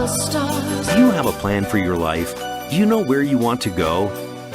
Do you have a plan for your life? Do you know where you want to go?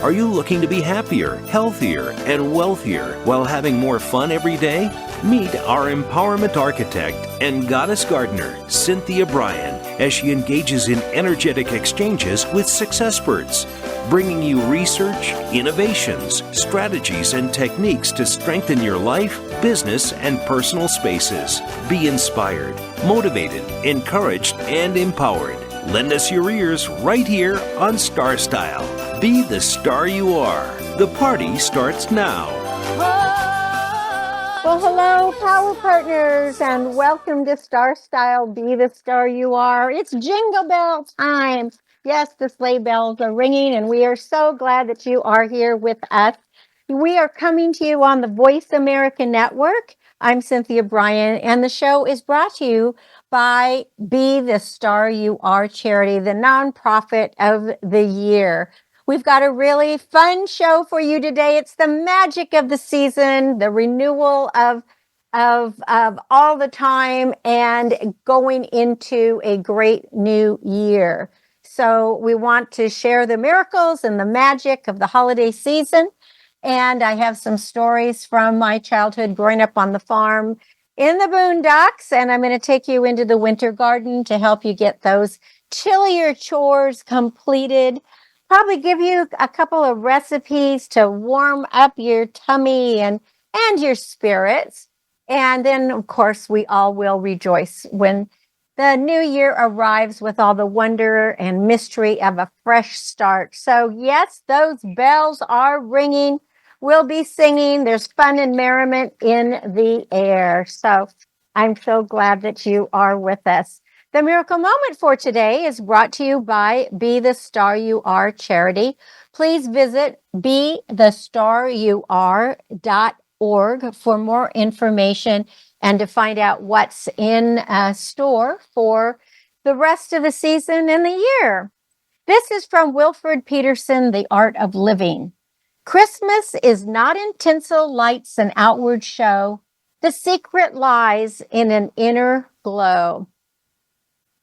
Are you looking to be happier, healthier, and wealthier while having more fun every day? Meet our empowerment architect and goddess gardener, Cynthia Brian, as she engages in energetic exchanges with successperts, bringing you research, innovations, strategies, and techniques to strengthen your life, business, and personal spaces. Be inspired, motivated, encouraged, and empowered. Lend us your ears right here on StarStyle. Be the star you are. The party starts now. Well, hello, Power Partners, and welcome to StarStyle. Be the star you are. It's Jingle Bell time. Yes, the sleigh bells are ringing, and we are so glad that you are here with us. We are coming to you on the Voice America Network. I'm Cynthia Brian, and the show is brought to you by Be the Star You Are charity, the nonprofit of the year. We've got a really fun show for you today. It's the magic of the season, the renewal of all the time, and going into a great new year. So we want to share the miracles and the magic of the holiday season. And I have some stories from my childhood growing up on the farm in the boondocks. And I'm going to take you into the winter garden to help you get those chillier chores completed. Probably give you a couple of recipes to warm up your tummy and your spirits. And then, of course, we all will rejoice when the new year arrives with all the wonder and mystery of a fresh start. So, yes, those bells are ringing. We'll be singing. There's fun and merriment in the air. So I'm so glad that you are with us. The miracle moment for today is brought to you by Be the Star You Are charity. Please visit BeTheStarYouAre.org for more information and to find out what's in store for the rest of the season and the year. This is from Wilfred Peterson, The Art of Living. Christmas is not in tinsel, lights, and outward show. The secret lies in an inner glow.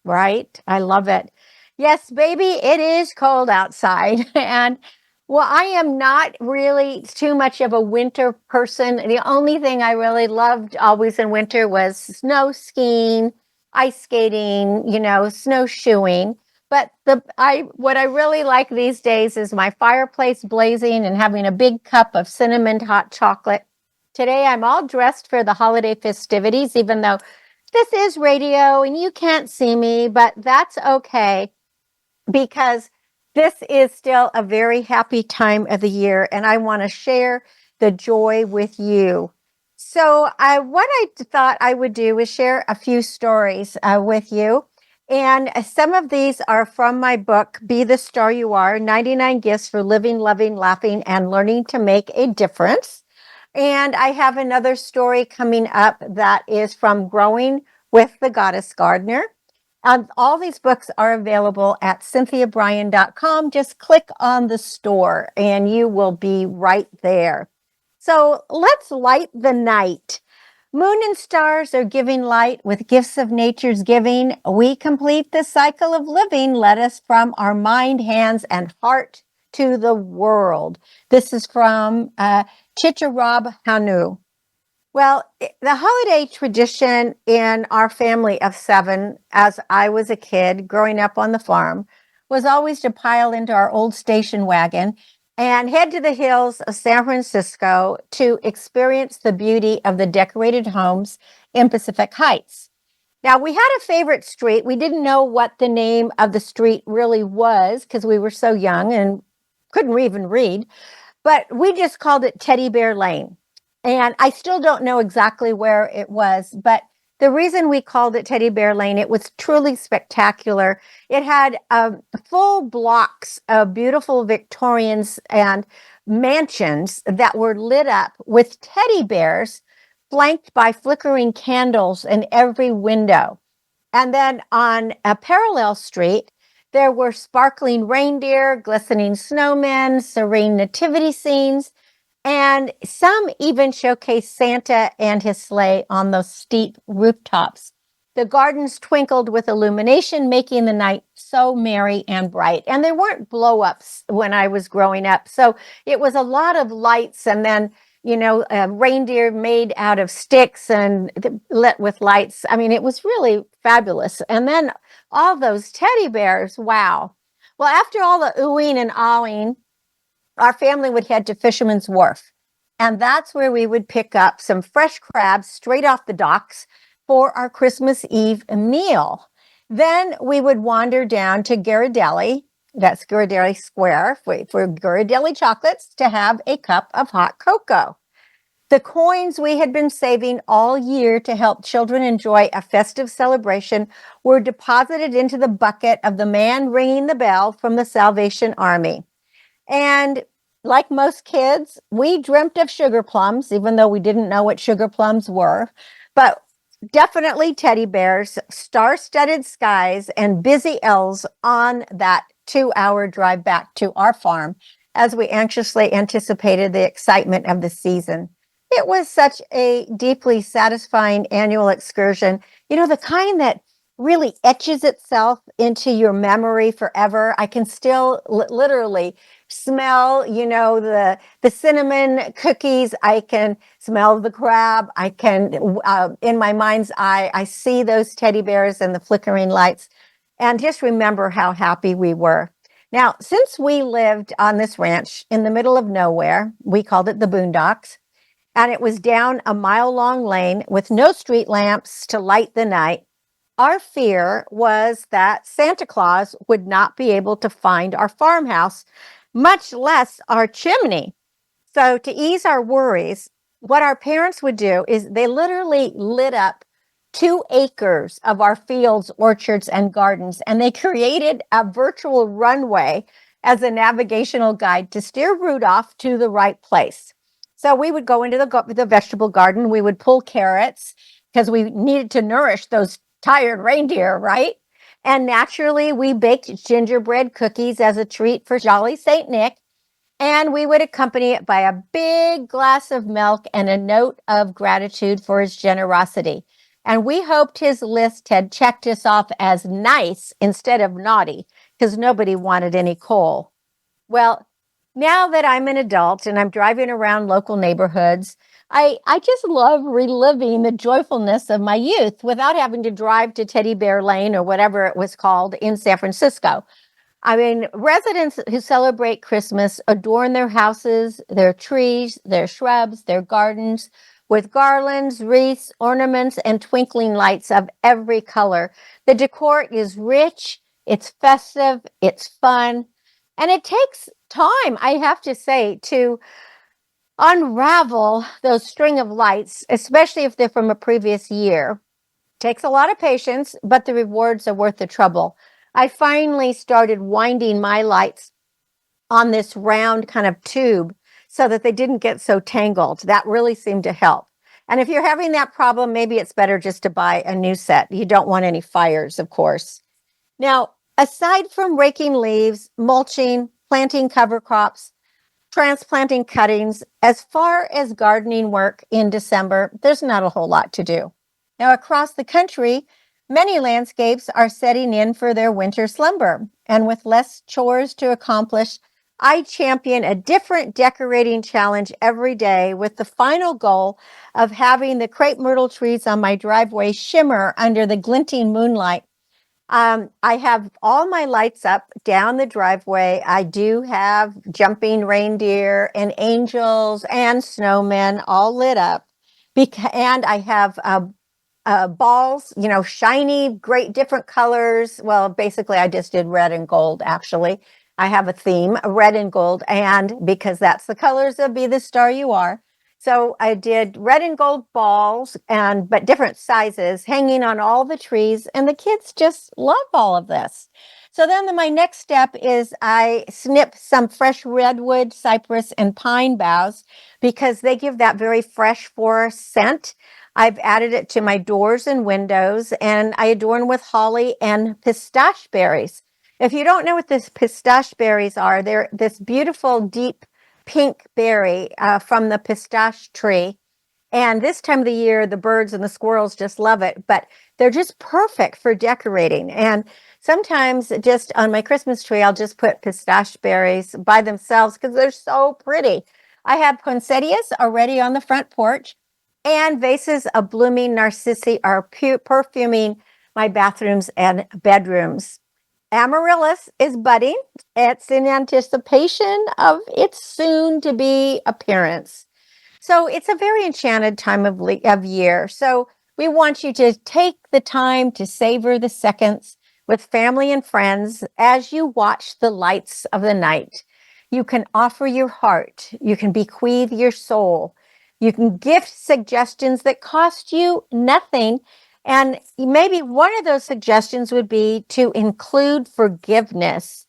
Right? I love it. Yes, baby, it is cold outside. And well, I am not really too much of a winter person. The only thing I really loved always in winter was snow skiing, ice skating, snowshoeing. But what I really like these days is my fireplace blazing and having a big cup of cinnamon hot chocolate. Today, I'm all dressed for the holiday festivities, even though this is radio and you can't see me, but that's okay because this is still a very happy time of the year and I want to share the joy with you. So what I thought I would do is share a few stories with you. And some of these are from my book, Be the Star You Are, 99 Gifts for Living, Loving, Laughing, and Learning to Make a Difference. And I have another story coming up that is from Growing with the Goddess Gardener. All these books are available at cynthiabrian.com. Just click on the store and you will be right there. So let's light the night. Moon and stars are giving light with gifts of nature's giving. We complete the cycle of living. Let us from our mind, hands, and heart to the world. This is from Chicharab Hanu. Well, the holiday tradition in our family of 7, as I was a kid growing up on the farm, was always to pile into our old station wagon and head to the hills of San Francisco to experience the beauty of the decorated homes in Pacific Heights. Now, we had a favorite street. We didn't know what the name of the street really was because we were so young and couldn't even read, but we just called it Teddy Bear Lane. And I still don't know exactly where it was, but the reason we called it Teddy Bear Lane, it was truly spectacular. It had full blocks of beautiful Victorians and mansions that were lit up with teddy bears flanked by flickering candles in every window. And then on a parallel street, there were sparkling reindeer, glistening snowmen, serene nativity scenes, and some even showcased Santa and his sleigh on those steep rooftops. The gardens twinkled with illumination, making the night so merry and bright. And there weren't blow-ups when I was growing up. So it was a lot of lights, and then, reindeer made out of sticks and lit with lights. I mean, it was really fabulous. And then all those teddy bears, wow. Well, after all the oohing and awing, our family would head to Fisherman's Wharf. And that's where we would pick up some fresh crabs straight off the docks for our Christmas Eve meal. Then we would wander down to Ghirardelli, that's Ghirardelli Square, for Ghirardelli chocolates to have a cup of hot cocoa. The coins we had been saving all year to help children enjoy a festive celebration were deposited into the bucket of the man ringing the bell from the Salvation Army. And like most kids, we dreamt of sugar plums, even though we didn't know what sugar plums were. But definitely teddy bears, star-studded skies, and busy elves on that 2-hour drive back to our farm as we anxiously anticipated the excitement of the season. It was such a deeply satisfying annual excursion, the kind that really etches itself into your memory forever. I can still literally smell, the cinnamon cookies. I can smell the crab. I can, in my mind's eye, I see those teddy bears and the flickering lights, and just remember how happy we were. Now, since we lived on this ranch in the middle of nowhere, we called it the Boondocks, and it was down a mile-long lane with no street lamps to light the night. Our fear was that Santa Claus would not be able to find our farmhouse, much less our chimney. So to ease our worries, what our parents would do is they literally lit up 2 acres of our fields, orchards, and gardens, and they created a virtual runway as a navigational guide to steer Rudolph to the right place. So we would go into the vegetable garden. We would pull carrots because we needed to nourish those tired reindeer, right? And naturally, we baked gingerbread cookies as a treat for Jolly St. Nick. And we would accompany it by a big glass of milk and a note of gratitude for his generosity. And we hoped his list had checked us off as nice instead of naughty, because nobody wanted any coal. Well, now that I'm an adult and I'm driving around local neighborhoods, I just love reliving the joyfulness of my youth without having to drive to Teddy Bear Lane or whatever it was called in San Francisco. I mean, residents who celebrate Christmas adorn their houses, their trees, their shrubs, their gardens with garlands, wreaths, ornaments, and twinkling lights of every color. The decor is rich, it's festive, it's fun, and it takes time, I have to say, to unravel those string of lights, especially if they're from a previous year. Takes a lot of patience, but the rewards are worth the trouble. I finally started winding my lights on this round kind of tube so that they didn't get so tangled. That really seemed to help. And if you're having that problem, maybe it's better just to buy a new set. You don't want any fires, of course. Now, aside from raking leaves, mulching, planting cover crops, transplanting cuttings, as far as gardening work in December, there's not a whole lot to do. Now, across the country, many landscapes are setting in for their winter slumber, and with less chores to accomplish, I champion a different decorating challenge every day with the final goal of having the crepe myrtle trees on my driveway shimmer under the glinting moonlight. I have all my lights up down the driveway. I do have jumping reindeer and angels and snowmen all lit up. And I have balls, shiny, great, different colors. Well, basically, I just did red and gold, actually. I have a theme, red and gold, and because that's the colors of Be the Star You Are. So I did red and gold balls, but different sizes, hanging on all the trees, and the kids just love all of this. So then my next step is I snip some fresh redwood, cypress, and pine boughs because they give that very fresh forest scent. I've added it to my doors and windows, and I adorn with holly and pistache berries. If you don't know what these pistache berries are, they're this beautiful, deep pink berry from the pistache tree. And this time of the year, the birds and the squirrels just love it, but they're just perfect for decorating. And sometimes just on my Christmas tree, I'll just put pistache berries by themselves because they're so pretty. I have poinsettias already on the front porch, and vases of blooming narcissi are perfuming my bathrooms and bedrooms. Amaryllis is budding. It's in anticipation of its soon to be appearance. So it's a very enchanted time of year. So we want you to take the time to savor the seconds with family and friends as you watch the lights of the night. You can offer your heart. You can bequeath your soul. You can gift suggestions that cost you nothing. And maybe one of those suggestions would be to include forgiveness,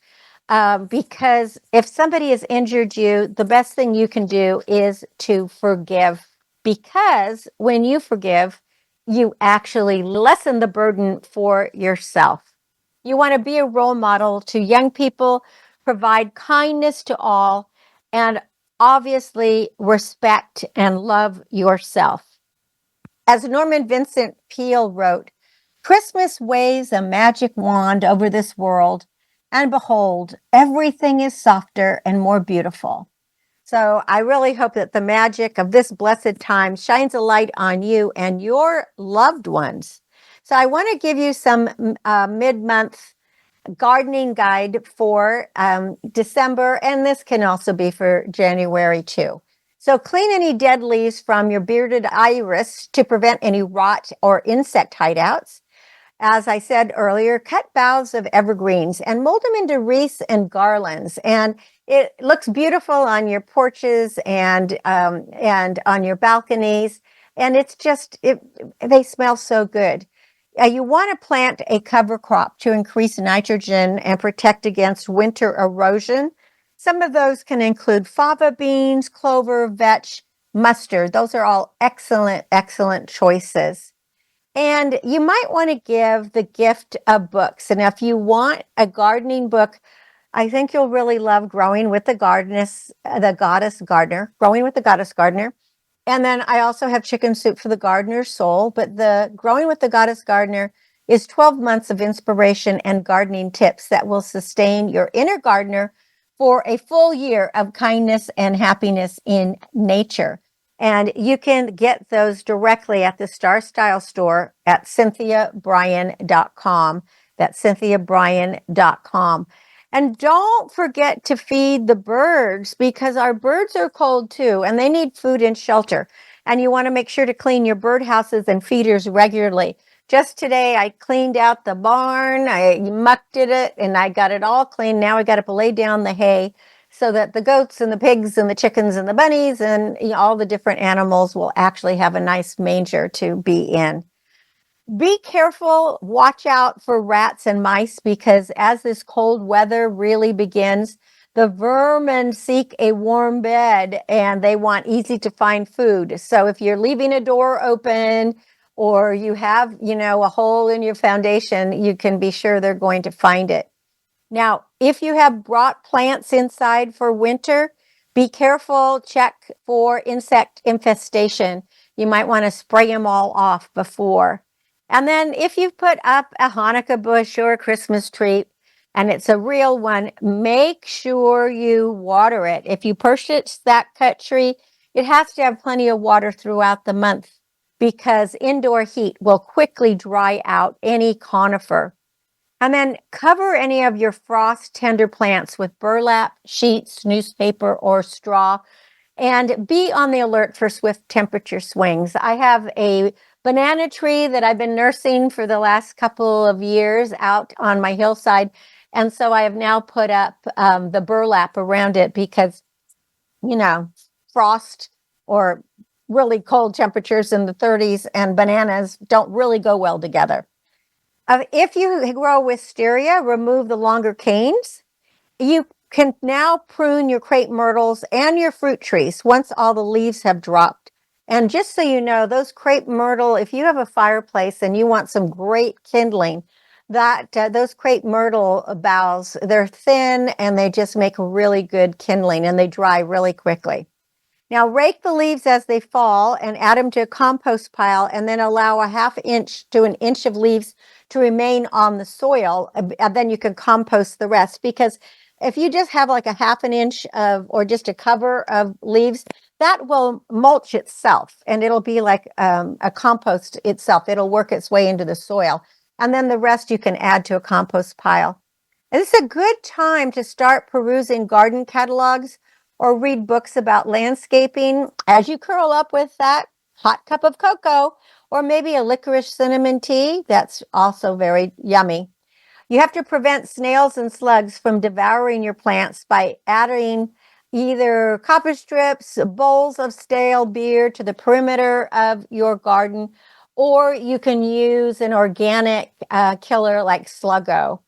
because if somebody has injured you, the best thing you can do is to forgive. Because when you forgive, you actually lessen the burden for yourself. You want to be a role model to young people, provide kindness to all, and obviously respect and love yourself. As Norman Vincent Peale wrote, Christmas waves a magic wand over this world, and behold, everything is softer and more beautiful. So I really hope that the magic of this blessed time shines a light on you and your loved ones. So I want to give you some mid-month gardening guide for December, and this can also be for January too. So clean any dead leaves from your bearded iris to prevent any rot or insect hideouts. As I said earlier, cut boughs of evergreens and mold them into wreaths and garlands. And it looks beautiful on your porches and on your balconies. And they smell so good. You want to plant a cover crop to increase nitrogen and protect against winter erosion. Some of those can include fava beans, clover, vetch, mustard. Those are all excellent, excellent choices. And you might want to give the gift of books. And if you want a gardening book, I think you'll really love Growing with the Goddess Gardener, Growing with the Goddess Gardener. And then I also have Chicken Soup for the Gardener's Soul, but the Growing with the Goddess Gardener is 12 months of inspiration and gardening tips that will sustain your inner gardener for a full year of kindness and happiness in nature. And you can get those directly at the StarStyle store at cynthiabrian.com. That's cynthiabrian.com. And don't forget to feed the birds, because our birds are cold too, and they need food and shelter. And you want to make sure to clean your bird houses and feeders regularly. Just today, I cleaned out the barn, I mucked it, and I got it all clean. Now I got to lay down the hay so that the goats and the pigs and the chickens and the bunnies and all the different animals will actually have a nice manger to be in. Be careful, watch out for rats and mice, because as this cold weather really begins, the vermin seek a warm bed and they want easy to find food. So if you're leaving a door open or you have, a hole in your foundation, you can be sure they're going to find it. Now, if you have brought plants inside for winter, be careful, check for insect infestation. You might want to spray them all off before. And then if you've put up a Hanukkah bush or a Christmas tree, and it's a real one, make sure you water it. If you purchase that cut tree, it has to have plenty of water throughout the month, because indoor heat will quickly dry out any conifer. And then cover any of your frost tender plants with burlap, sheets, newspaper, or straw, and be on the alert for swift temperature swings. I have a banana tree that I've been nursing for the last couple of years out on my hillside. And so I have now put up the burlap around it because, frost or really cold temperatures in the 30s and bananas don't really go well together. If you grow wisteria, remove the longer canes. You can now prune your crepe myrtles and your fruit trees once all the leaves have dropped. And just so you know, those crepe myrtle, if you have a fireplace and you want some great kindling, those crepe myrtle boughs, they're thin and they just make really good kindling, and they dry really quickly. Now rake the leaves as they fall and add them to a compost pile, and then allow a 1/2 inch to an inch of leaves to remain on the soil. And then you can compost the rest, because if you just have like a 1/2 inch of, or just a cover of leaves, that will mulch itself, and it'll be like a compost itself. It'll work its way into the soil. And then the rest you can add to a compost pile. And it's a good time to start perusing garden catalogs or read books about landscaping as you curl up with that hot cup of cocoa, or maybe a licorice cinnamon tea. That's also very yummy. You have to prevent snails and slugs from devouring your plants by adding either copper strips, bowls of stale beer to the perimeter of your garden, or you can use an organic killer like Sluggo.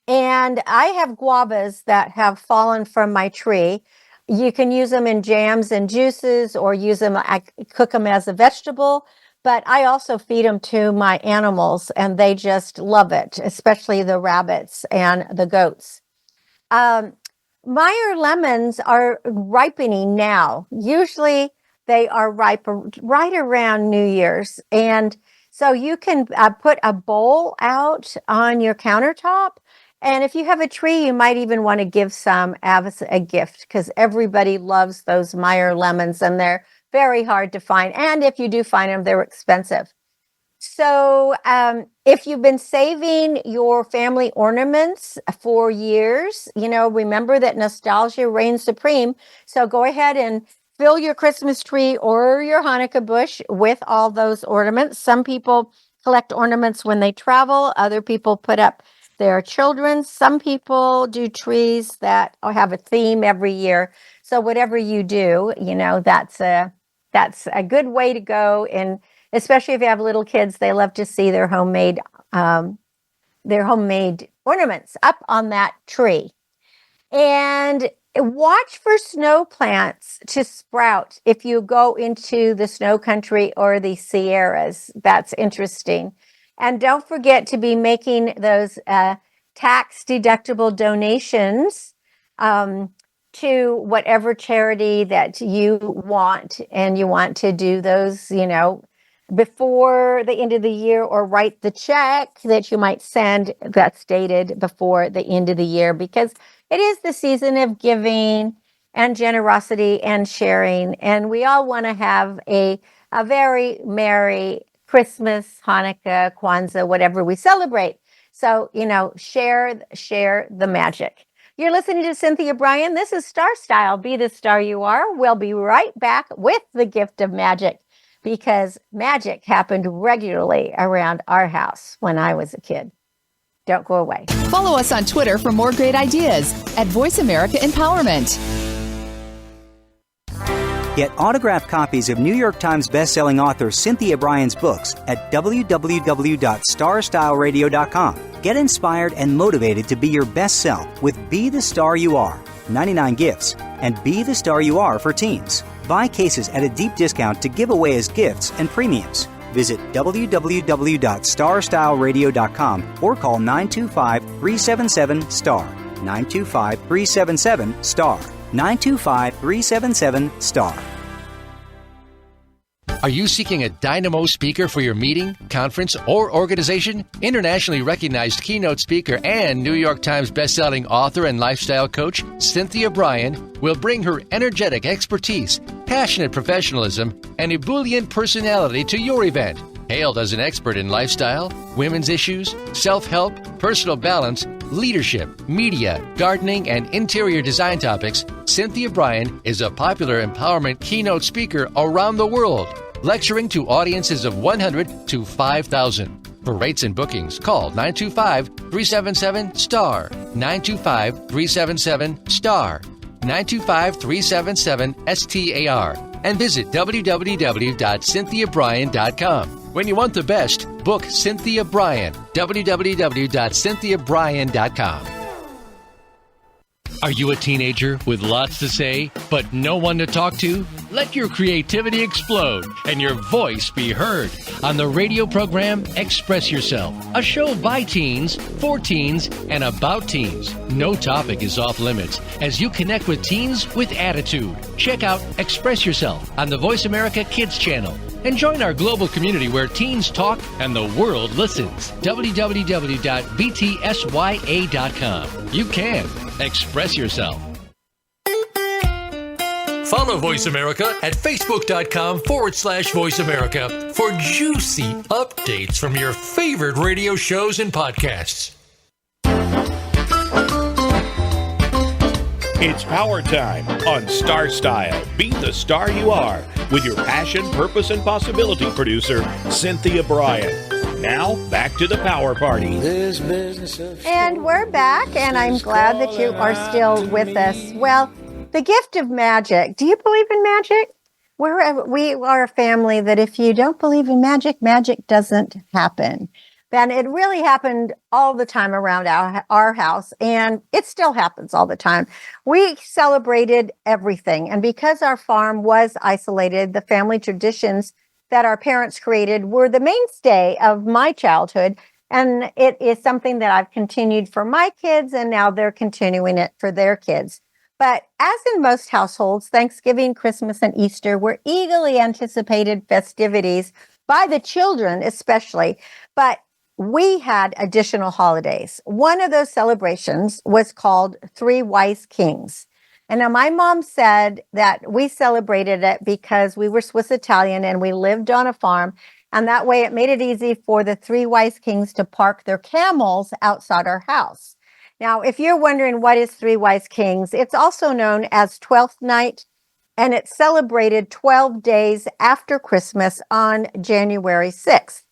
And I have guavas that have fallen from my tree. You can use them in jams and juices, or use them, I cook them as a vegetable, but I also feed them to my animals, and they just love it, especially the rabbits and the goats. Meyer lemons are ripening now. Usually they are ripe right around New Year's. And so you can put a bowl out on your countertop. And if you have a tree, you might even want to give some as a gift, because everybody loves those Meyer lemons, and they're very hard to find. And if you do find them, they're expensive. So if you've been saving your family ornaments for years, remember that nostalgia reigns supreme. So go ahead and fill your Christmas tree or your Hanukkah bush with all those ornaments. Some people collect ornaments when they travel. Other people put up their children. Some people do trees that have a theme every year. So whatever you do, that's a good way to go. And especially if you have little kids, they love to see their homemade ornaments up on that tree. And watch for snow plants to sprout if you go into the snow country or the Sierras. That's interesting. And don't forget to be making those tax-deductible donations to whatever charity that you want. And you want to do those, before the end of the year, or write the check that you might send that's dated before the end of the year, because it is the season of giving and generosity and sharing. And we all want to have a very merry Christmas, Hanukkah, Kwanzaa, whatever we celebrate. So, share the magic. You're listening to Cynthia Brian. This is StarStyle. Be the star you are. We'll be right back with the gift of magic, because magic happened regularly around our house when I was a kid. Don't go away. Follow us on Twitter for more great ideas at Voice America Empowerment. Get autographed copies of New York Times bestselling author Cynthia Brian's books at www.starstyleradio.com. Get inspired and motivated to be your best self with Be the Star You Are, 99 gifts, and Be the Star You Are for teens. Buy cases at a deep discount to give away as gifts and premiums. Visit www.starstyleradio.com or call 925-377-STAR. 925-377-STAR. 925-377-STAR. Are you seeking a dynamo speaker for your meeting, conference, or organization? Internationally recognized keynote speaker and New York Times bestselling author and lifestyle coach Cynthia Brian will bring her energetic expertise, passionate professionalism, and ebullient personality to your event. Hailed as an expert in lifestyle, women's issues, self-help, personal balance, leadership, media, gardening, and interior design topics, Cynthia Brian is a popular empowerment keynote speaker around the world, lecturing to audiences of 100 to 5,000. For rates and bookings, call 925-377-STAR, 925-377-STAR, 925-377-STAR, and visit www.cynthiabrian.com. When you want the best, book Cynthia Brian, www.cynthiabrian.com. Are you a teenager with lots to say, but no one to talk to? Let your creativity explode and your voice be heard on the radio program Express Yourself, a show by teens, for teens, and about teens. No topic is off limits as you connect with teens with attitude. Check out Express Yourself on the Voice America Kids channel and join our global community where teens talk and the world listens. www.btsya.com. You can express yourself. Follow Voice America at facebook.com/Voice America for juicy updates from your favorite radio shows and podcasts. It's power time on StarStyle. Be the star you are with your passion, purpose, and possibility producer, Cynthia Brian. Now, back to the power party. And we're back, and I'm glad that you are still with us. Well, the gift of magic. Do you believe in magic? We are a family that if you don't believe in magic, magic doesn't happen. And it really happened all the time around our house, and it still happens all the time. We celebrated everything, and because our farm was isolated, the family traditions that our parents created were the mainstay of my childhood, and it is something that I've continued for my kids, and now they're continuing it for their kids. But as in most households, Thanksgiving, Christmas, and Easter were eagerly anticipated festivities by the children especially, but we had additional holidays. One of those celebrations was called Three Wise Kings. And now my mom said that we celebrated it because we were Swiss Italian and we lived on a farm. And that way it made it easy for the three wise kings to park their camels outside our house. Now, if you're wondering what is Three Wise Kings, it's also known as Twelfth Night, and it's celebrated 12 days after Christmas on January 6th.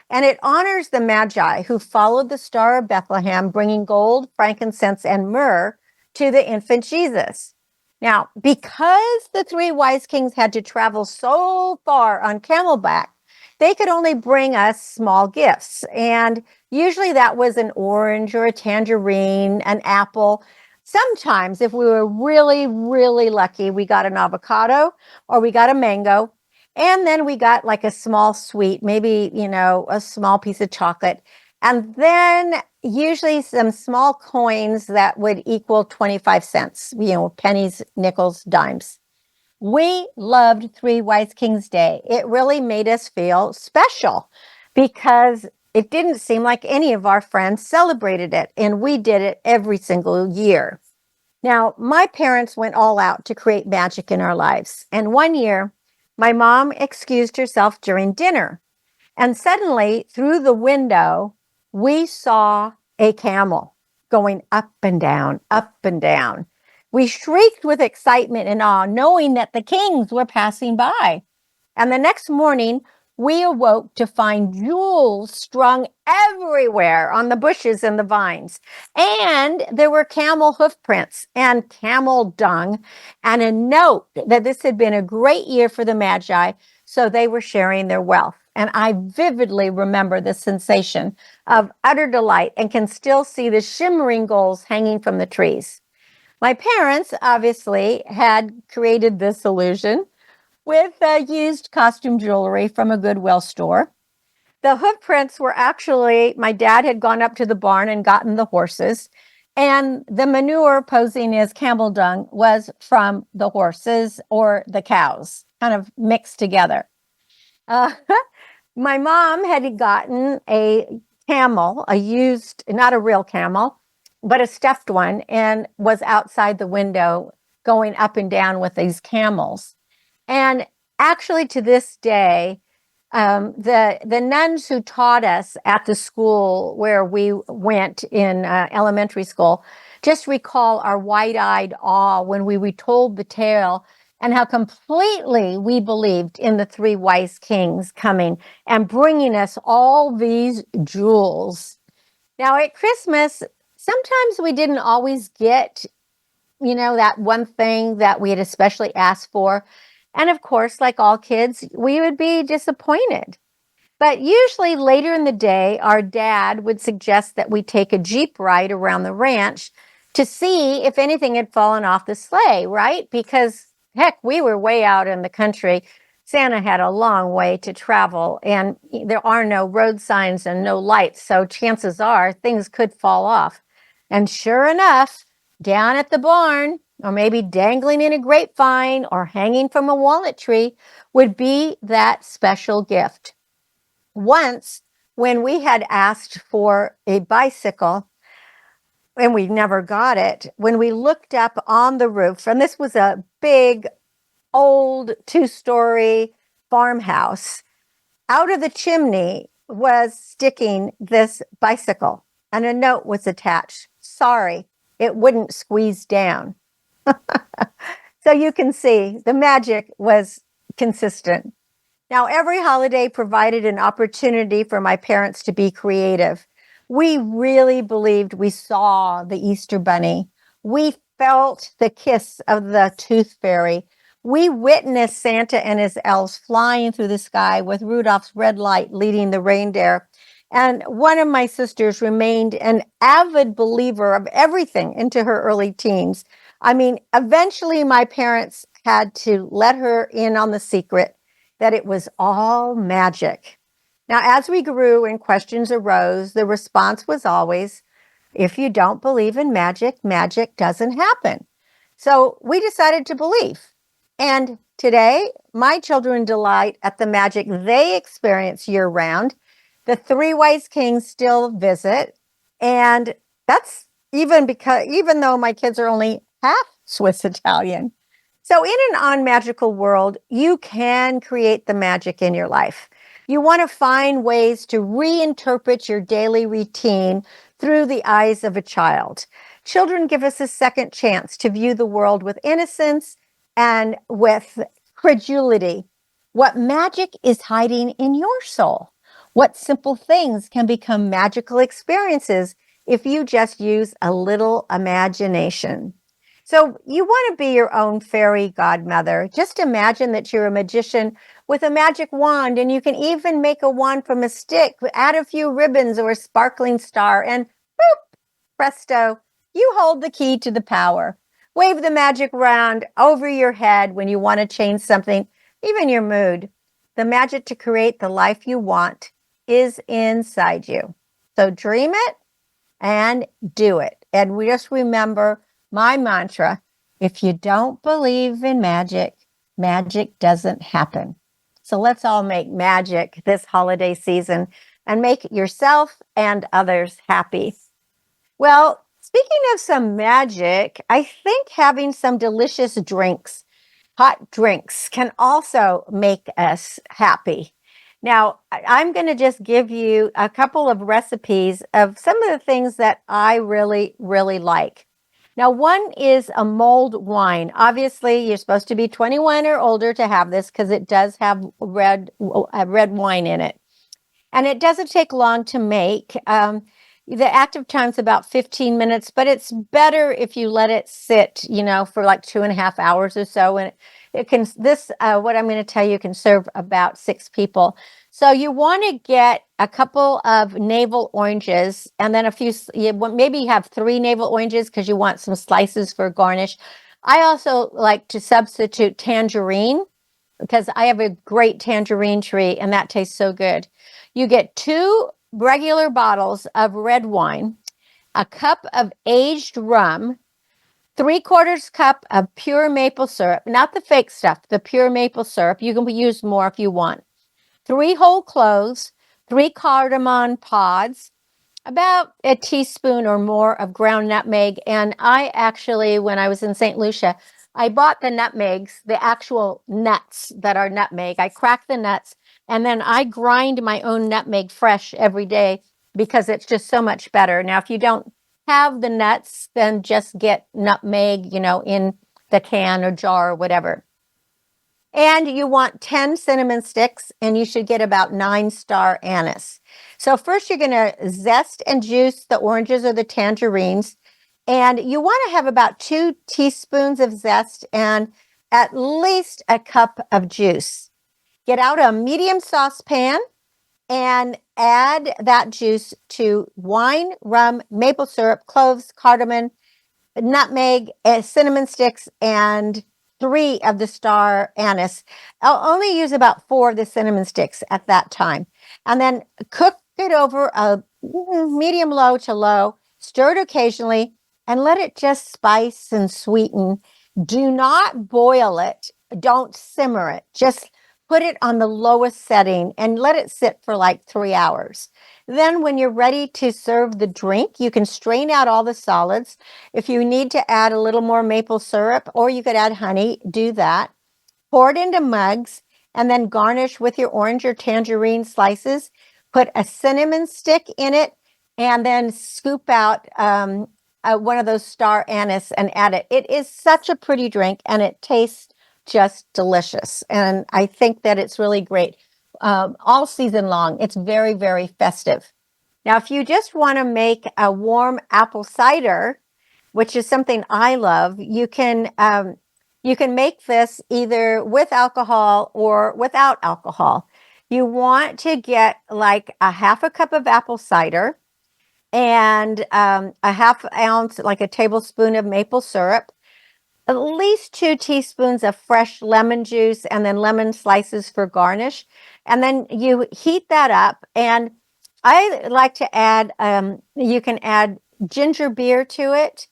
And it honors the Magi who followed the Star of Bethlehem, bringing gold, frankincense, and myrrh to the infant Jesus. Now, because the three wise kings had to travel so far on camelback, they could only bring us small gifts. And usually that was an orange or a tangerine, an apple. Sometimes, if we were really, really lucky, we got an avocado or we got a mango. And then we got like a small sweet, maybe, a small piece of chocolate. And then usually some small coins that would equal 25 cents, pennies, nickels, dimes. We loved Three Wise Kings Day. It really made us feel special because it didn't seem like any of our friends celebrated it, and we did it every single year. Now, my parents went all out to create magic in our lives. And one year, my mom excused herself during dinner, and suddenly through the window, we saw a camel going up and down, up and down. We shrieked with excitement and awe, knowing that the kings were passing by. And the next morning, we awoke to find jewels strung everywhere on the bushes and the vines. And there were camel hoof prints and camel dung and a note that this had been a great year for the Magi, so they were sharing their wealth. And I vividly remember the sensation of utter delight and can still see the shimmering golds hanging from the trees. My parents obviously had created this illusion with used costume jewelry from a Goodwill store. The hoof prints were actually, my dad had gone up to the barn and gotten the horses, and the manure posing as camel dung was from the horses or the cows, kind of mixed together. My mom had gotten a camel, a used, not a real camel, but a stuffed one, and was outside the window going up and down with these camels. And actually, to this day, the nuns who taught us at the school where we went in elementary school just recall our wide-eyed awe when we retold the tale and how completely we believed in the three wise kings coming and bringing us all these jewels. Now, at Christmas, sometimes we didn't always get, that one thing that we had especially asked for. And of course, like all kids, we would be disappointed. But usually later in the day, our dad would suggest that we take a Jeep ride around the ranch to see if anything had fallen off the sleigh, right? Because Heck, we were way out in the country. Santa had a long way to travel, and there are no road signs and no lights, so chances are things could fall off. And sure enough, down at the barn, or maybe dangling in a grapevine or hanging from a walnut tree, would be that special gift. Once, when we had asked for a bicycle, and we never got it, when we looked up on the roof, and this was a big old 2-story farmhouse, out of the chimney was sticking this bicycle, and a note was attached. Sorry, it wouldn't squeeze down. So you can see the magic was consistent. Now, every holiday provided an opportunity for my parents to be creative. We really believed we saw the Easter Bunny. We felt the kiss of the Tooth Fairy. We witnessed Santa and his elves flying through the sky with Rudolph's red light leading the reindeer. And one of my sisters remained an avid believer of everything into her early teens. I mean, eventually my parents had to let her in on the secret that it was all magic. Now, as we grew and questions arose, the response was always, if you don't believe in magic, magic doesn't happen. So we decided to believe. And today, my children delight at the magic they experience year-round. The three wise kings still visit. And that's even though my kids are only half Swiss Italian. So in an unmagical world, you can create the magic in your life. You want to find ways to reinterpret your daily routine through the eyes of a child. Children give us a second chance to view the world with innocence and with credulity. What magic is hiding in your soul? What simple things can become magical experiences if you just use a little imagination? So you want to be your own fairy godmother. Just imagine that you're a magician with a magic wand, and you can even make a wand from a stick, add a few ribbons or a sparkling star, and boop, presto, you hold the key to the power. Wave the magic wand over your head when you want to change something, even your mood. The magic to create the life you want is inside you. So dream it and do it. And we just remember my mantra, if you don't believe in magic, magic doesn't happen. So let's all make magic this holiday season and make yourself and others happy. Well, speaking of some magic, I think having some delicious drinks, hot drinks, can also make us happy. Now, I'm going to just give you a couple of recipes of some of the things that I really, really like. Now, one is a mulled wine. Obviously, you're supposed to be 21 or older to have this because it does have red wine in it. And it doesn't take long to make. The active time's about 15 minutes, but it's better if you let it sit, for like 2.5 hours or so. And what I'm going to tell you can serve about 6 people. So you want to get a couple of navel oranges, and then maybe you have 3 navel oranges because you want some slices for garnish. I also like to substitute tangerine because I have a great tangerine tree and that tastes so good. You get 2 regular bottles of red wine, a cup of aged rum, 3/4 cup of pure maple syrup, not the fake stuff, the pure maple syrup. You can use more if you want. 3 whole cloves, 3 cardamom pods, about a teaspoon or more of ground nutmeg. And I actually, when I was in St. Lucia, I bought the nutmegs, the actual nuts that are nutmeg. I crack the nuts, and then I grind my own nutmeg fresh every day because it's just so much better. Now, if you don't have the nuts, then just get nutmeg, in the can or jar or whatever. And you want 10 cinnamon sticks, and you should get about 9 star anise. So first you're going to zest and juice the oranges or the tangerines. And you want to have about 2 teaspoons of zest and at least a cup of juice. Get out a medium saucepan and add that juice to wine, rum, maple syrup, cloves, cardamom, nutmeg, cinnamon sticks, and 3 of the star anise. I'll only use about 4 of the cinnamon sticks at that time. And then cook it over a medium low to low, stir it occasionally, and let it just spice and sweeten. Do not boil it. Don't simmer it. Just put it on the lowest setting and let it sit for like 3 hours. Then when you're ready to serve the drink, you can strain out all the solids. If you need to add a little more maple syrup, or you could add honey, do that. Pour it into mugs and then garnish with your orange or tangerine slices. Put a cinnamon stick in it and then scoop out one of those star anise and add it. It is such a pretty drink and it tastes just delicious. And I think that it's really great all season long. It's very, very festive. Now, if you just want to make a warm apple cider, which is something I love, you can make this either with alcohol or without alcohol. You want to get like a half a cup of apple cider and a half ounce, like a tablespoon of maple syrup, at least 2 teaspoons of fresh lemon juice, and then lemon slices for garnish. And then you heat that up. And I like to add, you can add ginger beer to it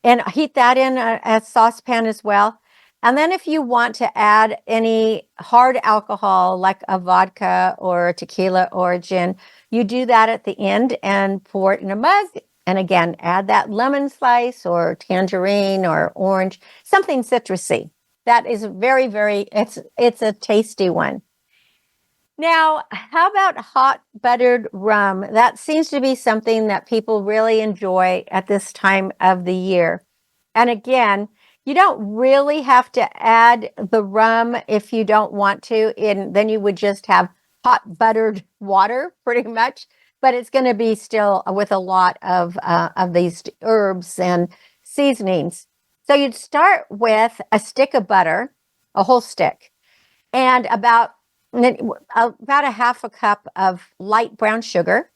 and heat that in a saucepan as well. And then if you want to add any hard alcohol like a vodka or a tequila or a gin, you do that at the end and pour it in a mug. And again, add that lemon slice or tangerine or orange, something citrusy. That is very, very, it's a tasty one. Now, how about hot buttered rum? That seems to be something that people really enjoy at this time of the year. And again, you don't really have to add the rum if you don't want to, and then you would just have hot buttered water pretty much. But it's going to be still with a lot of these herbs and seasonings. So you'd start with a stick of butter, a whole stick, and about a half a cup of light brown sugar.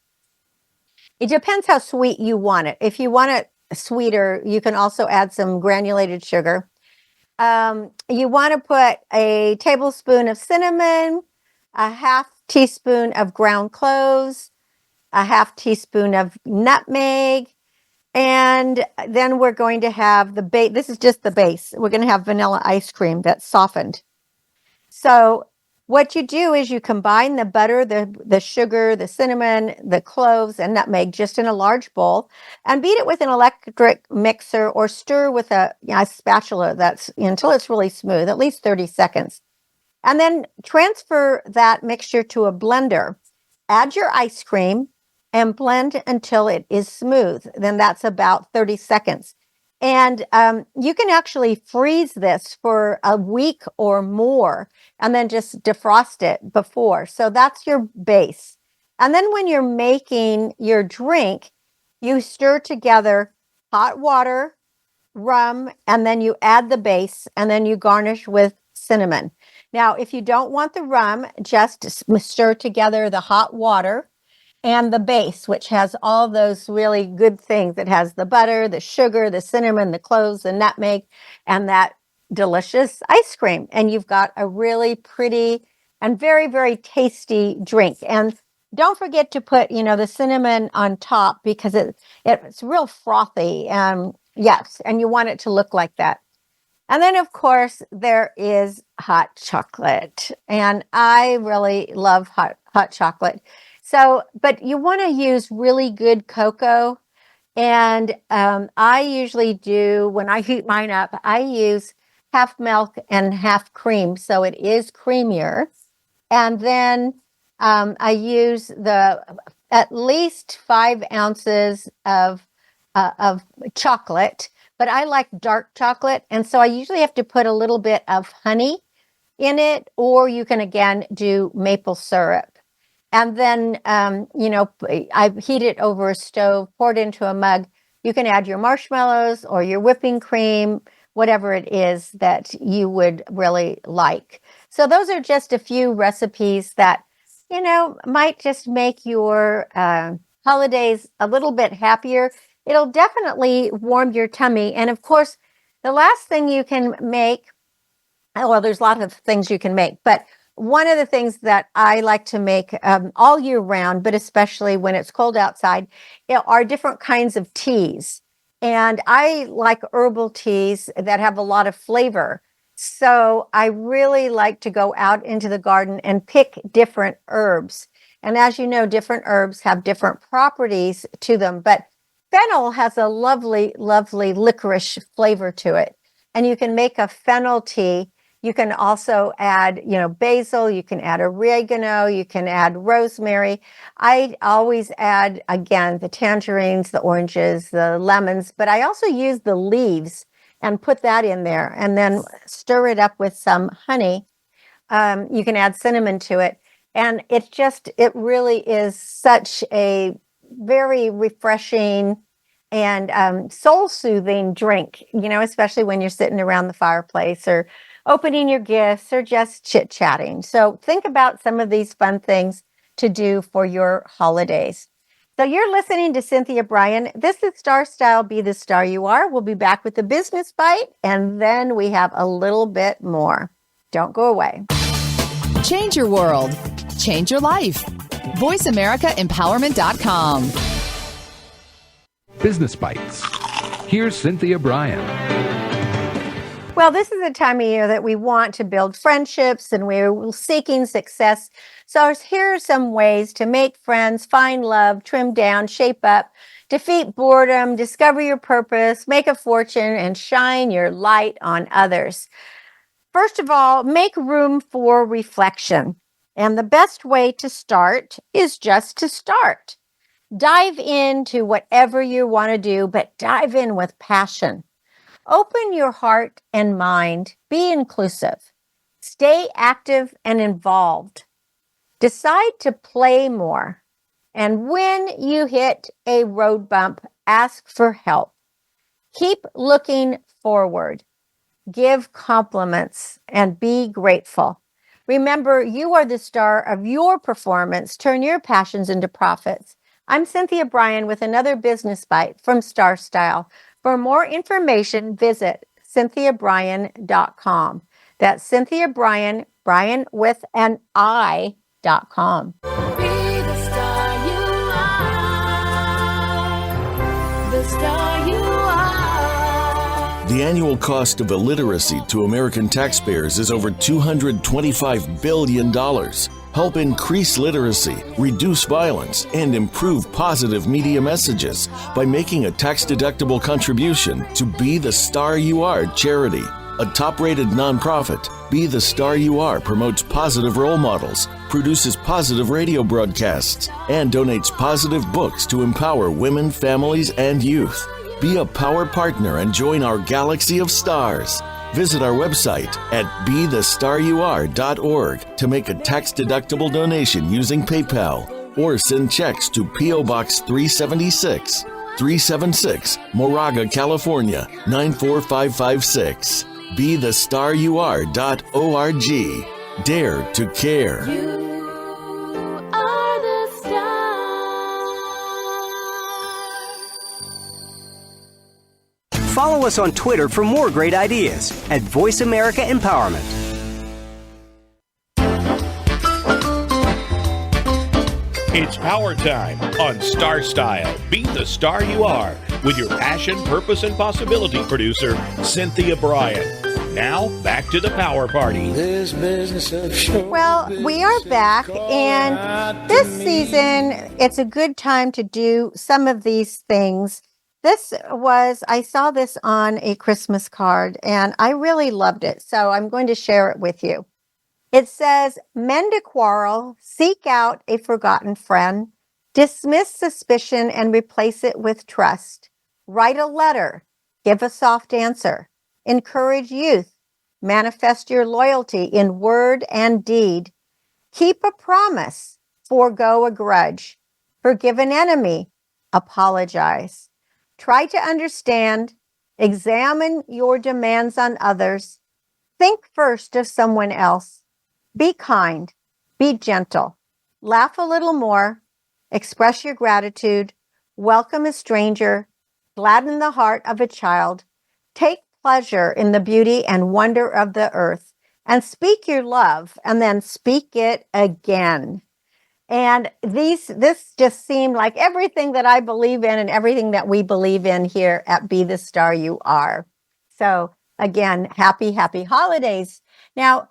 It depends how sweet you want it. If you want it sweeter, you can also add some granulated sugar. You want to put a tablespoon of cinnamon, a half teaspoon of ground cloves, a half teaspoon of nutmeg, and then we're going to have the base. This is just the base. We're going to have vanilla ice cream that's softened. So what you do is you combine the butter, the sugar, the cinnamon, the cloves, and nutmeg just in a large bowl and beat it with an electric mixer or stir with a spatula until it's really smooth, at least 30 seconds. And then transfer that mixture to a blender. Add your ice cream and blend until it is smooth. Then that's about 30 seconds. And you can actually freeze this for a week or more and then just defrost it before. So that's your base. And then when you're making your drink, you stir together hot water, rum, and then you add the base, and then you garnish with cinnamon. Now, if you don't want the rum, just stir together the hot water and the base, which has all those really good things. It has the butter, the sugar, the cinnamon, the cloves, the nutmeg, and that delicious ice cream. And you've got a really pretty and very, very tasty drink. And don't forget to put, the cinnamon on top because it's real frothy. Yes, and you want it to look like that. And then, of course, there is hot chocolate. And I really love hot chocolate. So, but you want to use really good cocoa. And I usually do, when I heat mine up, I use half milk and half cream. So it is creamier. And then I use at least 5 ounces of chocolate, but I like dark chocolate. And so I usually have to put a little bit of honey in it, or you can again do maple syrup. And then, I heat it over a stove, pour it into a mug. You can add your marshmallows or your whipping cream, whatever it is that you would really like. So those are just a few recipes that, might just make your holidays a little bit happier. It'll definitely warm your tummy. And of course, the last thing you can make Well, there's a lot of things you can make, but one of the things that I like to make all year round, but especially when it's cold outside, are different kinds of teas. And I like herbal teas that have a lot of flavor. So I really like to go out into the garden and pick different herbs. And as you know, different herbs have different properties to them, but fennel has a lovely, lovely licorice flavor to it. And you can make a fennel tea. You can also add, basil, you can add oregano, you can add rosemary. I always add, again, the tangerines, the oranges, the lemons, but I also use the leaves and put that in there and then stir it up with some honey. You can add cinnamon to it. And it really is such a very refreshing and soul-soothing drink, especially when you're sitting around the fireplace or opening your gifts or just chit-chatting. So think about some of these fun things to do for your holidays. So you're listening to Cynthia Brian. This is StarStyle, Be the Star You Are. We'll be back with the business bite, and then we have a little bit more. Don't go away. Change your world. Change your life. VoiceAmericaEmpowerment.com. Business Bites. Here's Cynthia Brian. Well, this is the time of year that we want to build friendships and we're seeking success. So here are some ways to make friends, find love, trim down, shape up, defeat boredom, discover your purpose, make a fortune, and shine your light on others. First of all, make room for reflection. And the best way to start is just to start. Dive into whatever you want to do, but dive in with passion. Open your heart and mind. Be inclusive. Stay active and involved. Decide to play more. And when you hit a road bump, ask for help. Keep looking forward. Give compliments and be grateful. Remember, you are the star of your performance. Turn your passions into profits. I'm Cynthia Brian with another business bite from StarStyle. For more information, visit CynthiaBrian.com. That's Cynthia Brian, Brian with an I.com. Be the star you are. The star you are. The annual cost of illiteracy to American taxpayers is over $225 billion. Help increase literacy, reduce violence, and improve positive media messages by making a tax-deductible contribution to Be the Star You Are charity. A top-rated nonprofit, Be the Star You Are promotes positive role models, produces positive radio broadcasts, and donates positive books to empower women, families, and youth. Be a power partner and join our galaxy of stars. Visit our website at BeTheStarYouAre.org to make a tax-deductible donation using PayPal or send checks to P.O. Box 376, Moraga, California, 94556. BeTheStarYouAre.org. Dare to care. You are the star. Follow us on Twitter for more great ideas at Voice America Empowerment. It's power time on StarStyle. Be the star you are with your passion, purpose, and possibility producer, Cynthia Brian. Now, back to the power party. Well, we are back, and this season, it's a good time to do some of these things. I saw this on a Christmas card, and I really loved it, so I'm going to share it with you. It says, mend a quarrel, seek out a forgotten friend, dismiss suspicion and replace it with trust. Write a letter, give a soft answer, encourage youth, manifest your loyalty in word and deed. Keep a promise, forego a grudge, forgive an enemy, apologize. Try to understand, examine your demands on others, think first of someone else. Be kind, be gentle, laugh a little more, express your gratitude, welcome a stranger, gladden the heart of a child, take pleasure in the beauty and wonder of the earth, and speak your love and then speak it again. And this just seemed like everything that I believe in and everything that we believe in here at Be the Star You Are. So again, happy holidays. Now,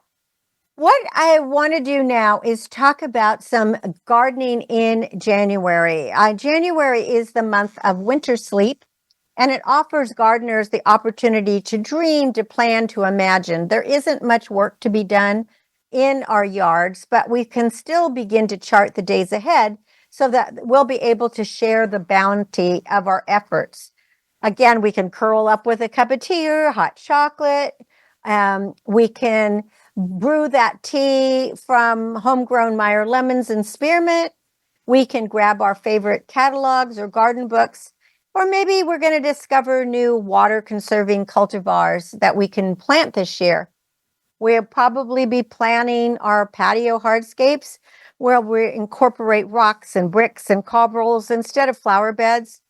what I want to do now is talk about some gardening in January. January is the month of winter sleep, and it offers gardeners the opportunity to dream, to plan, to imagine. There isn't much work to be done in our yards, but we can still begin to chart the days ahead so that we'll be able to share the bounty of our efforts. Again, we can curl up with a cup of tea or hot chocolate. We can brew that tea from homegrown Meyer lemons and spearmint. We can grab our favorite catalogs or garden books, or maybe we're going to discover new water conserving cultivars that we can plant this year. We'll probably be planning our patio hardscapes where we incorporate rocks and bricks and cobbles instead of flower beds.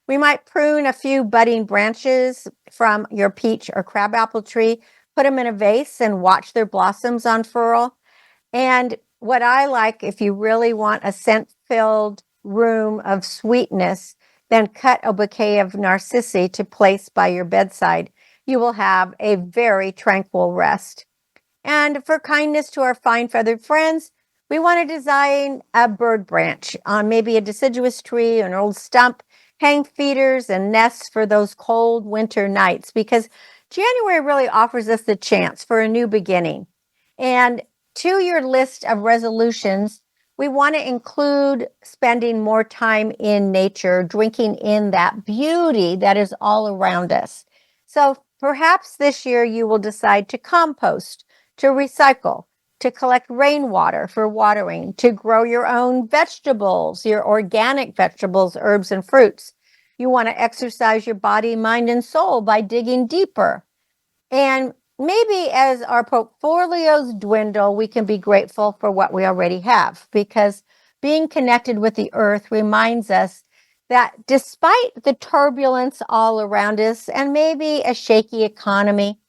We might prune a few budding branches from your peach or crabapple tree, put them in a vase and watch their blossoms unfurl. And what I like, if you really want a scent-filled room of sweetness, then cut a bouquet of narcissi to place by your bedside. You will have a very tranquil rest. And for kindness to our fine feathered friends, we want to design a bird branch on maybe a deciduous tree, an old stump, hang feeders and nests for those cold winter nights, because January really offers us the chance for a new beginning. And to your list of resolutions, we want to include spending more time in nature, drinking in that beauty that is all around us. So perhaps this year you will decide to compost, to recycle, to collect rainwater for watering, to grow your own vegetables, your organic vegetables, herbs, and fruits. You want to exercise your body, mind, and soul by digging deeper. And maybe as our portfolios dwindle, we can be grateful for what we already have, because being connected with the earth reminds us that despite the turbulence all around us and maybe a shaky economy,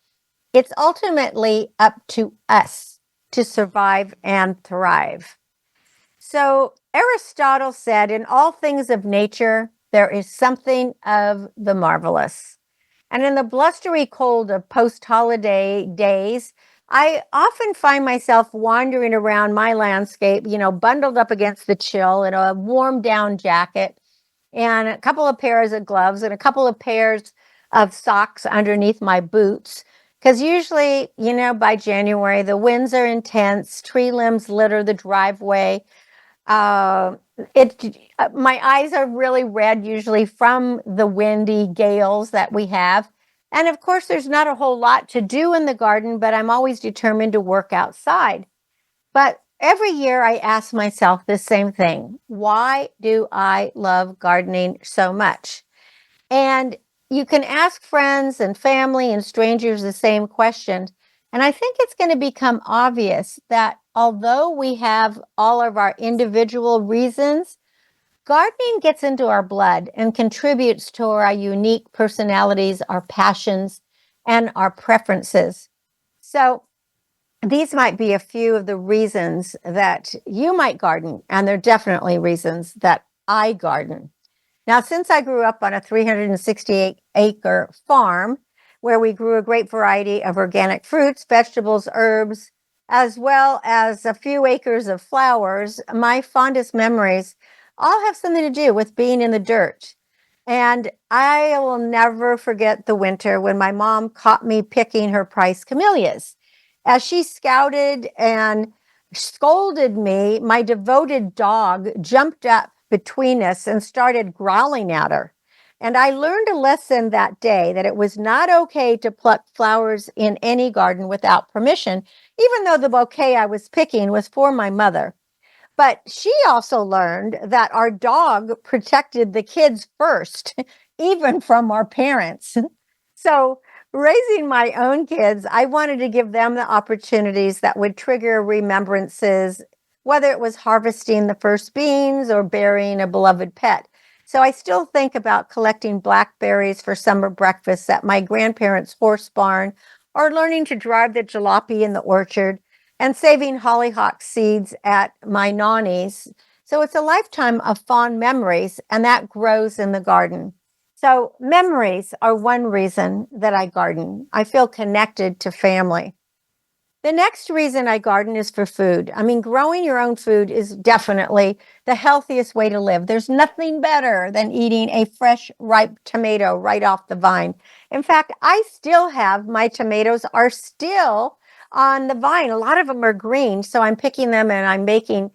it's ultimately up to us to survive and thrive. So Aristotle said, in all things of nature, there is something of the marvelous. And in the blustery cold of post-holiday days, I often find myself wandering around my landscape, bundled up against the chill in a warm down jacket and a couple of pairs of gloves and a couple of pairs of socks underneath my boots. Because usually, by January, the winds are intense, tree limbs litter the driveway. My eyes are really red, usually from the windy gales that we have. And of course, there's not a whole lot to do in the garden, but I'm always determined to work outside. But every year I ask myself the same thing. Why do I love gardening so much? And you can ask friends and family and strangers the same question. And I think it's going to become obvious that although we have all of our individual reasons, gardening gets into our blood and contributes to our unique personalities, our passions, and our preferences. So these might be a few of the reasons that you might garden, and they're definitely reasons that I garden. Now, since I grew up on a 368-acre farm where we grew a great variety of organic fruits, vegetables, herbs, as well as a few acres of flowers, my fondest memories all have something to do with being in the dirt. And I will never forget the winter when my mom caught me picking her price camellias. As she scouted and scolded me, my devoted dog jumped up between us and started growling at her. And I learned a lesson that day that it was not okay to pluck flowers in any garden without permission, even though the bouquet I was picking was for my mother. But she also learned that our dog protected the kids first, even from our parents. So raising my own kids, I wanted to give them the opportunities that would trigger remembrances, whether it was harvesting the first beans or burying a beloved pet. So I still think about collecting blackberries for summer breakfasts at my grandparents' horse barn or learning to drive the jalopy in the orchard, and saving hollyhock seeds at my nanny's. So it's a lifetime of fond memories, and that grows in the garden. So memories are one reason that I garden. I feel connected to family. The next reason I garden is for food. I mean, growing your own food is definitely the healthiest way to live. There's nothing better than eating a fresh, ripe tomato right off the vine. In fact, I still have my tomatoes are still on the vine. A lot of them are green, so I'm picking them and I'm making,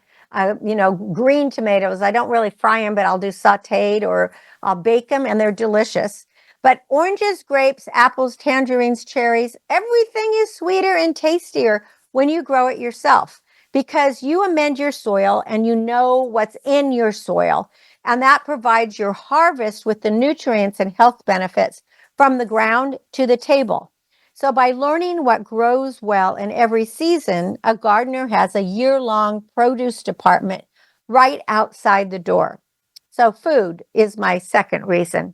green tomatoes. I don't really fry them, but I'll do sautéed or I'll bake them, and they're delicious. But oranges, grapes, apples, tangerines, cherries, everything is sweeter and tastier when you grow it yourself because you amend your soil and you know what's in your soil. And that provides your harvest with the nutrients and health benefits from the ground to the table. So by learning what grows well in every season, a gardener has a year-long produce department right outside the door. So food is my second reason.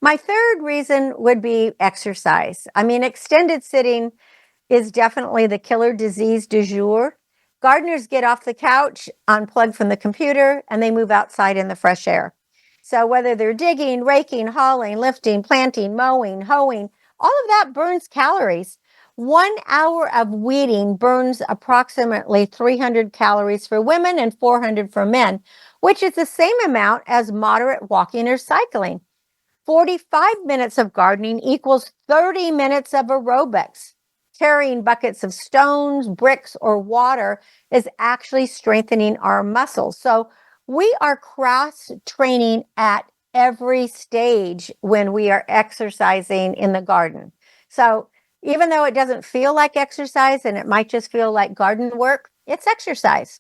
My third reason would be exercise. I mean, extended sitting is definitely the killer disease du jour. Gardeners get off the couch, unplug from the computer, and they move outside in the fresh air. So whether they're digging, raking, hauling, lifting, planting, mowing, hoeing, all of that burns calories. 1 hour of weeding burns approximately 300 calories for women and 400 for men, which is the same amount as moderate walking or cycling. 45 minutes of gardening equals 30 minutes of aerobics. Carrying buckets of stones, bricks, or water is actually strengthening our muscles. So we are cross training at every stage when we are exercising in the garden. So even though it doesn't feel like exercise and it might just feel like garden work, it's exercise.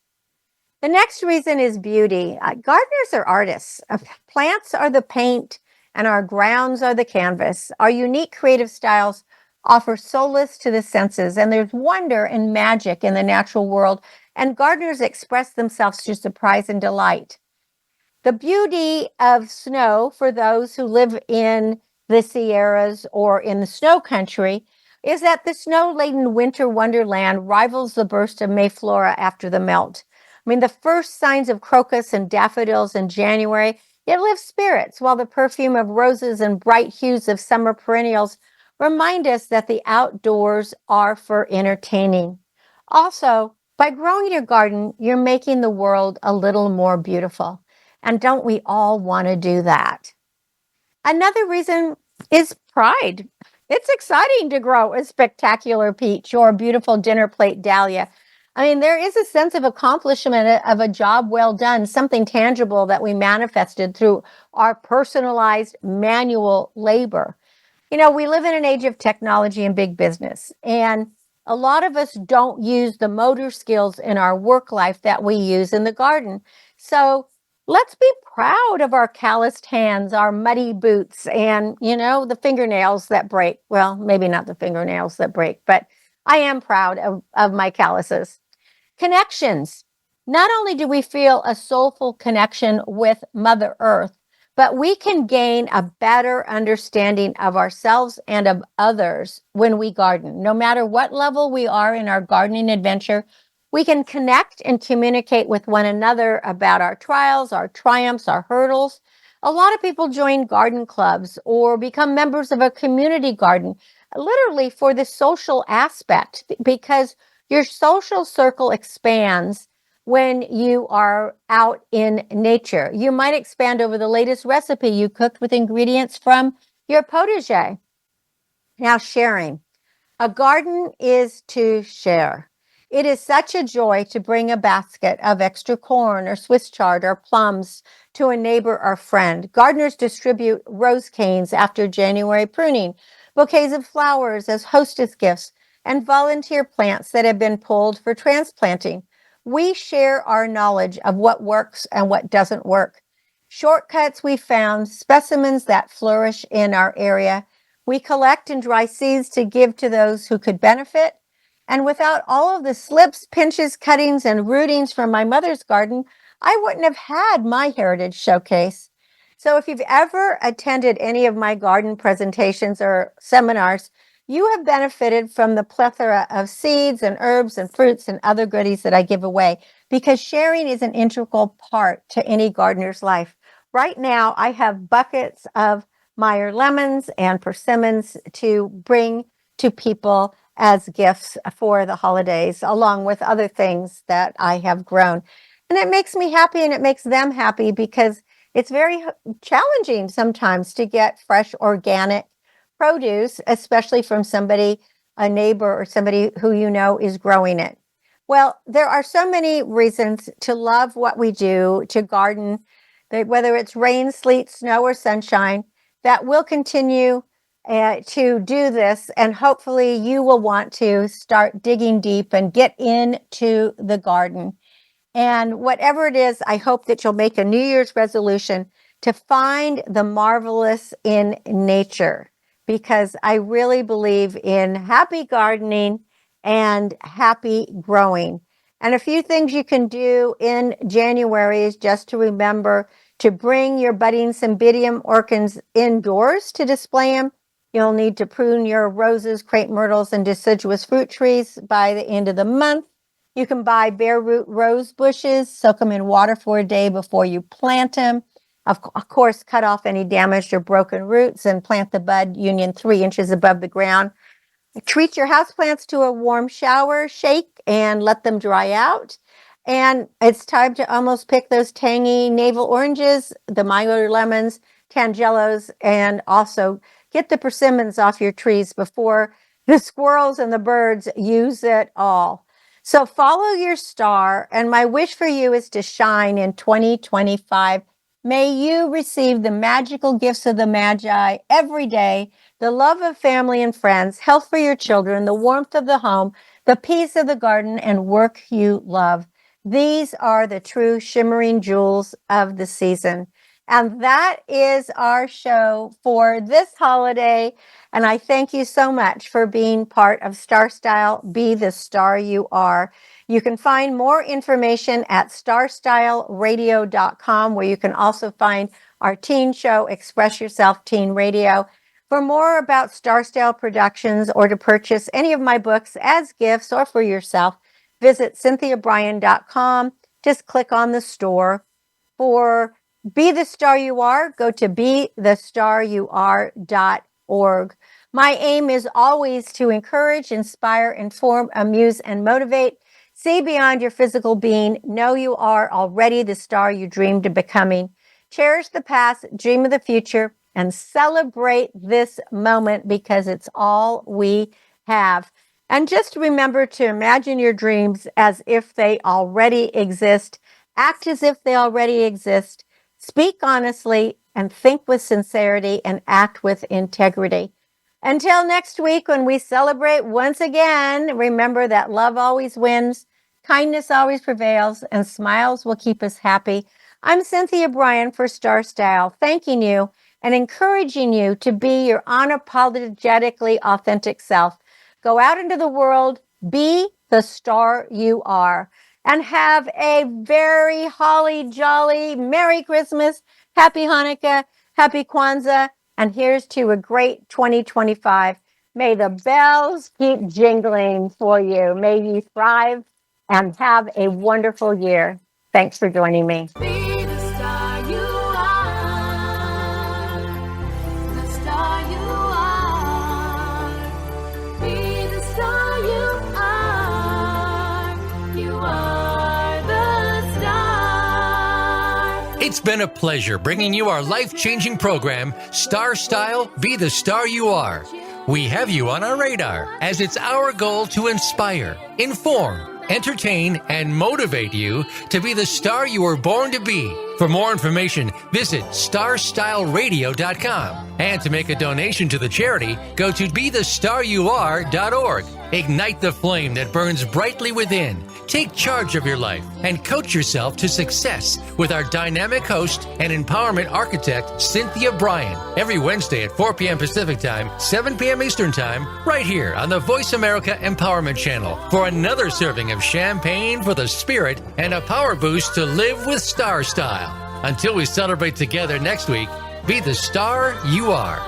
The next reason is beauty. Gardeners are artists. Plants are the paint and our grounds are the canvas. Our unique creative styles offer solace to the senses, and there's wonder and magic in the natural world, and gardeners express themselves to surprise and delight. The beauty of snow for those who live in the Sierras or in the snow country is that the snow-laden winter wonderland rivals the burst of Mayflora after the melt. I mean, the first signs of crocus and daffodils in January, it lifts spirits, while the perfume of roses and bright hues of summer perennials remind us that the outdoors are for entertaining. Also, by growing your garden, you're making the world a little more beautiful. And don't we all want to do that? Another reason is pride. It's exciting to grow a spectacular peach or a beautiful dinner plate dahlia. I mean, there is a sense of accomplishment of a job well done, something tangible that we manifested through our personalized manual labor. You know, we live in an age of technology and big business, and a lot of us don't use the motor skills in our work life that we use in the garden. So let's be proud of our calloused hands, our muddy boots, and, the fingernails that break. Well, maybe not the fingernails that break, but I am proud of my calluses. Connections. Not only do we feel a soulful connection with Mother Earth, but we can gain a better understanding of ourselves and of others when we garden. No matter what level we are in our gardening adventure, we can connect and communicate with one another about our trials, our triumphs, our hurdles. A lot of people join garden clubs or become members of a community garden, literally for the social aspect, because your social circle expands when you are out in nature. You might expand over the latest recipe you cooked with ingredients from your potager. Now, sharing. A garden is to share. It is such a joy to bring a basket of extra corn or Swiss chard or plums to a neighbor or friend. Gardeners distribute rose canes after January pruning, bouquets of flowers as hostess gifts, and volunteer plants that have been pulled for transplanting. We share our knowledge of what works and what doesn't work. Shortcuts we found, specimens that flourish in our area. We collect and dry seeds to give to those who could benefit. And without all of the slips, pinches, cuttings, and rootings from my mother's garden, I wouldn't have had my heritage showcase. So if you've ever attended any of my garden presentations or seminars, you have benefited from the plethora of seeds and herbs and fruits and other goodies that I give away, because sharing is an integral part to any gardener's life. Right now, I have buckets of Meyer lemons and persimmons to bring to people as gifts for the holidays, along with other things that I have grown. And it makes me happy and it makes them happy, because it's very challenging sometimes to get fresh organic produce, especially from somebody, a neighbor or somebody who you know is growing it. Well, there are so many reasons to love what we do, to garden, whether it's rain, sleet, snow, or sunshine, that we'll continue to do this. And hopefully you will want to start digging deep and get into the garden. And whatever it is, I hope that you'll make a New Year's resolution to find the marvelous in nature, because I really believe in happy gardening and happy growing. And a few things you can do in January is just to remember to bring your budding cymbidium orchids indoors to display them. You'll need to prune your roses, crepe myrtles, and deciduous fruit trees by the end of the month. You can buy bare root rose bushes, soak them in water for a day before you plant them. Of course, cut off any damaged or broken roots and plant the bud union 3 inches above the ground. Treat your houseplants to a warm shower, shake, and let them dry out. And it's time to almost pick those tangy navel oranges, the Meyer lemons, tangelos, and also get the persimmons off your trees before the squirrels and the birds use it all. So follow your star, and my wish for you is to shine in 2025. May you receive the magical gifts of the Magi every day, the love of family and friends, health for your children, the warmth of the home, the peace of the garden, and work you love. These are the true shimmering jewels of the season. And that is our show for this holiday. And I thank you so much for being part of StarStyle, Be the Star You Are. You can find more information at starstyleradio.com, where you can also find our teen show, Express Yourself Teen Radio. For more about StarStyle Productions, or to purchase any of my books as gifts or for yourself, visit cynthiabrian.com. Just click on the store. For Be the Star You Are, go to bethestaryouare.org. My aim is always to encourage, inspire, inform, amuse, and motivate. See beyond your physical being. Know you are already the star you dreamed of becoming. Cherish the past, dream of the future, and celebrate this moment, because it's all we have. And just remember to imagine your dreams as if they already exist. Act as if they already exist. Speak honestly and think with sincerity and act with integrity. Until next week, when we celebrate once again, remember that love always wins, kindness always prevails, and smiles will keep us happy. I'm Cynthia Brian for StarStyle, thanking you and encouraging you to be your unapologetically authentic self. Go out into the world, be the star you are, and have a very holly jolly Merry Christmas, Happy Hanukkah, Happy Kwanzaa, and here's to a great 2025. May the bells keep jingling for you. May you thrive and have a wonderful year. Thanks for joining me. Be the star you are. The star you are. Be the star you are. You are the star. It's been a pleasure bringing you our life-changing program, StarStyle, Be the Star You Are. We have you on our radar, as it's our goal to inspire, inform, entertain, and motivate you to be the star you were born to be. For more information, visit starstyleradio.com. And to make a donation to the charity, go to bethestaryouare.org. Ignite the flame that burns brightly within. Take charge of your life and coach yourself to success with our dynamic host and empowerment architect, Cynthia Brian, every Wednesday at 4 p.m. Pacific Time, 7 p.m. Eastern Time, right here on the Voice America Empowerment Channel, for another serving of champagne for the spirit and a power boost to live with StarStyle. Until we celebrate together next week, be the star you are.